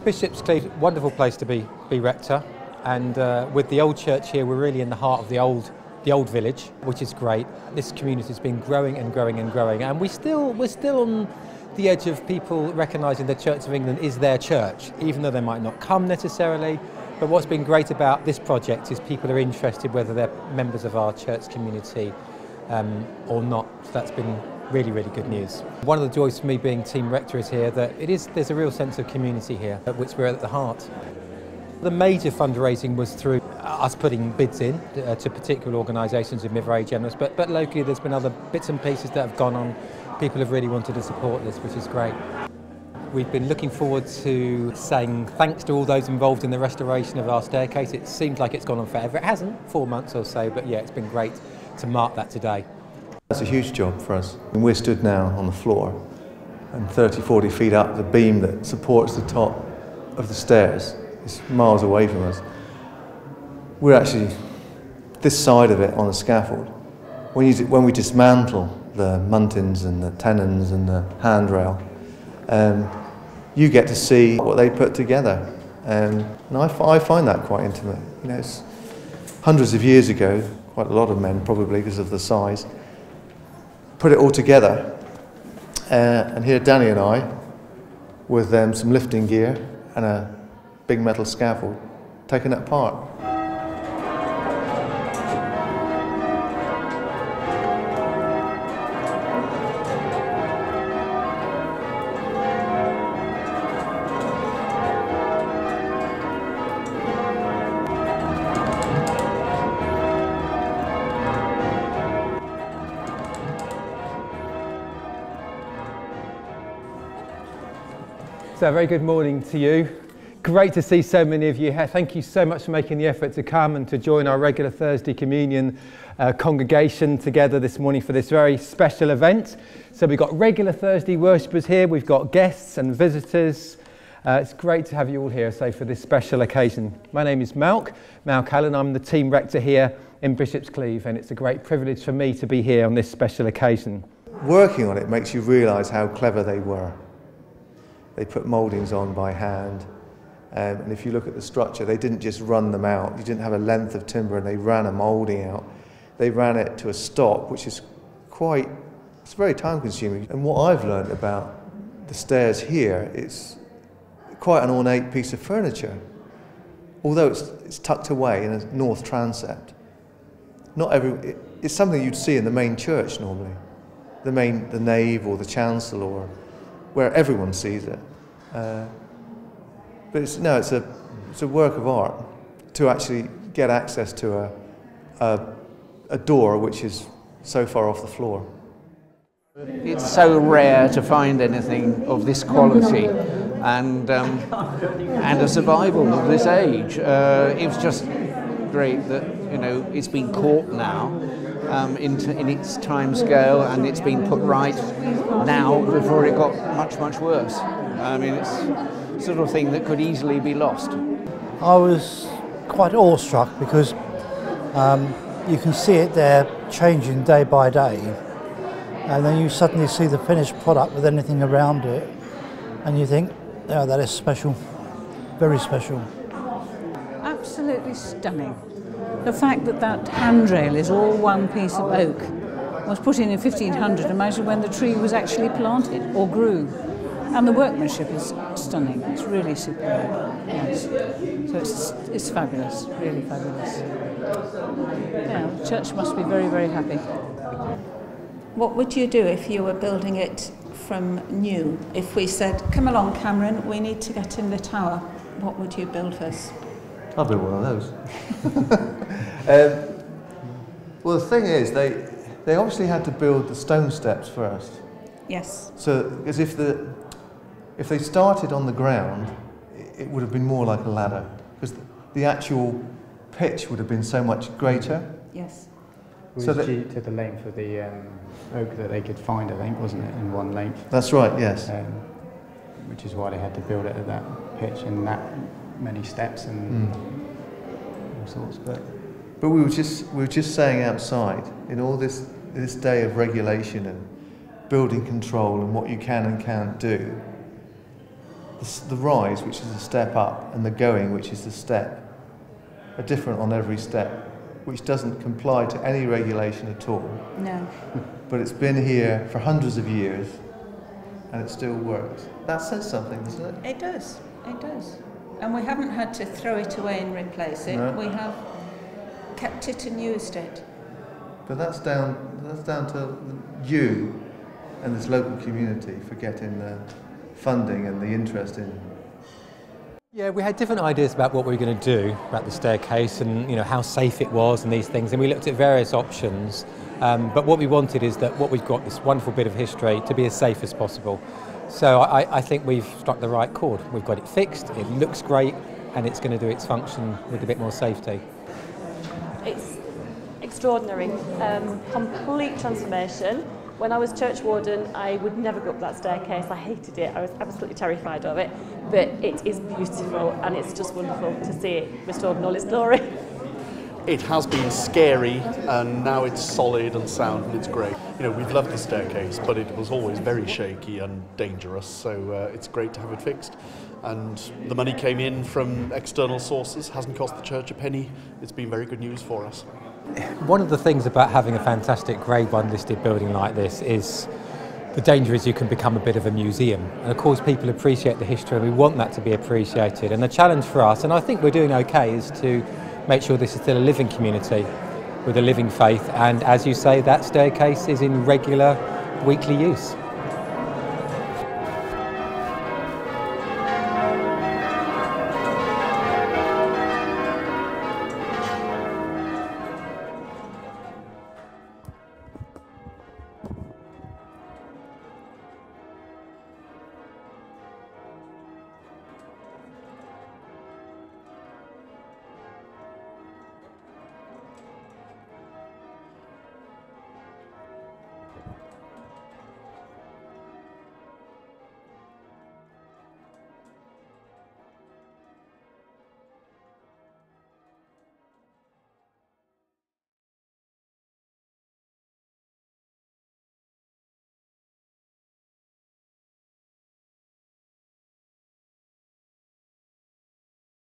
Bishop's Cleeve, wonderful place to be rector, and with the old church here, we're really in the heart of the old village, which is great. This community has been growing and growing and growing, and we're still on the edge of people recognising the Church of England is their church, even though they might not come necessarily. But what's been great about this project is people are interested whether they're members of our church community or not. So that's been really, really good news. One of the joys for me being team rector is here that there's a real sense of community here, at which we're at the heart. The major fundraising was through us putting bids in to particular organisations who've been very generous, but locally there's been other bits and pieces that have gone on. People have really wanted to support this, which is great. We've been looking forward to saying thanks to all those involved in the restoration of our staircase. It seems like it's gone on forever. It hasn't, 4 months or so, but yeah, it's been great to mark that today. That's a huge job for us. And we're stood now on the floor and 30, 40 feet up, the beam that supports the top of the stairs is miles away from us. We're actually this side of it on a scaffold. When we dismantle the muntins and the tenons and the handrail, you get to see what they put together. And I find that quite intimate. You know, it's hundreds of years ago, quite a lot of men probably because of the size, put it all together. And here Danny and I, with some lifting gear and a big metal scaffold, taking it apart. So a very good morning to you. Great to see so many of you here. Thank you so much for making the effort to come and to join our regular Thursday communion congregation together this morning for this very special event. So we've got regular Thursday worshippers here, we've got guests and visitors. It's great to have you all here for this special occasion. My name is Malc Allen. I'm the team rector here in Bishop's Cleeve, and it's a great privilege for me to be here on this special occasion. Working on it makes you realise how clever they were. They put mouldings on by hand, and if you look at the structure, they didn't just run them out. You didn't have a length of timber and they ran a moulding out. They ran it to a stop, which is it's very time consuming. And what I've learned about the stairs here, it's quite an ornate piece of furniture. Although it's tucked away in a north transept. It's something you'd see in the main church normally. The nave or the chancel, or where everyone sees it. But it's a work of art to actually get access to a door which is so far off the floor. It's so rare to find anything of this quality and a survival of this age. It was just great that it's been caught now in its time scale, and it's been put right now before it got much worse. I mean, it's the sort of thing that could easily be lost. I was quite awestruck because you can see it there changing day by day, and then you suddenly see the finished product with anything around it and you think, oh, that is special, very special. Absolutely stunning. The fact that handrail is all one piece of oak was put in 1500, imagine when the tree was actually planted or grew. And the workmanship is stunning, it's really superb, yes. So it's fabulous, really fabulous. Yeah, the church must be very, very happy. What would you do if you were building it from new? If we said, come along Cameron, we need to get in the tower, what would you build first? I'll build one of those. Well, the thing is, they obviously had to build the stone steps first. Yes. So, as if they started on the ground, it would have been more like a ladder, because the actual pitch would have been so much greater. Yes. It was due to the length of the oak that they could find, I think, wasn't it, in one length? That's right, yes. Which is why they had to build it at that pitch and that many steps and all sorts. But we were just saying outside, in all this day of regulation and building control and what you can and can't do, the rise, which is a step up, and the going, which is the step, are different on every step, which doesn't comply to any regulation at all. No. But it's been here for hundreds of years, and it still works. That says something, doesn't it? It does. It does. And we haven't had to throw it away and replace it. No. We have kept it and used it. But that's down to you and this local community for getting the funding and the interest in. Yeah, we had different ideas about what we were going to do about the staircase and how safe it was and these things, and we looked at various options. But what we wanted is that what we've got, this wonderful bit of history, to be as safe as possible. So I think we've struck the right chord. We've got it fixed, it looks great, and it's going to do its function with a bit more safety. It's extraordinary, complete transformation. When I was church warden, I would never go up that staircase. I hated it. I was absolutely terrified of it. But it is beautiful, and it's just wonderful to see it restored in all its glory. It has been scary, and now it's solid and sound, and it's great. We've loved the staircase, but it was always very shaky and dangerous, so it's great to have it fixed. And the money came in from external sources, hasn't cost the church a penny. It's been very good news for us. One of the things about having a fantastic Grade 1 listed building like this is the danger is you can become a bit of a museum. And of course people appreciate the history, and we want that to be appreciated. And the challenge for us, and I think we're doing okay, is to make sure this is still a living community with a living faith. And as you say, that staircase is in regular weekly use.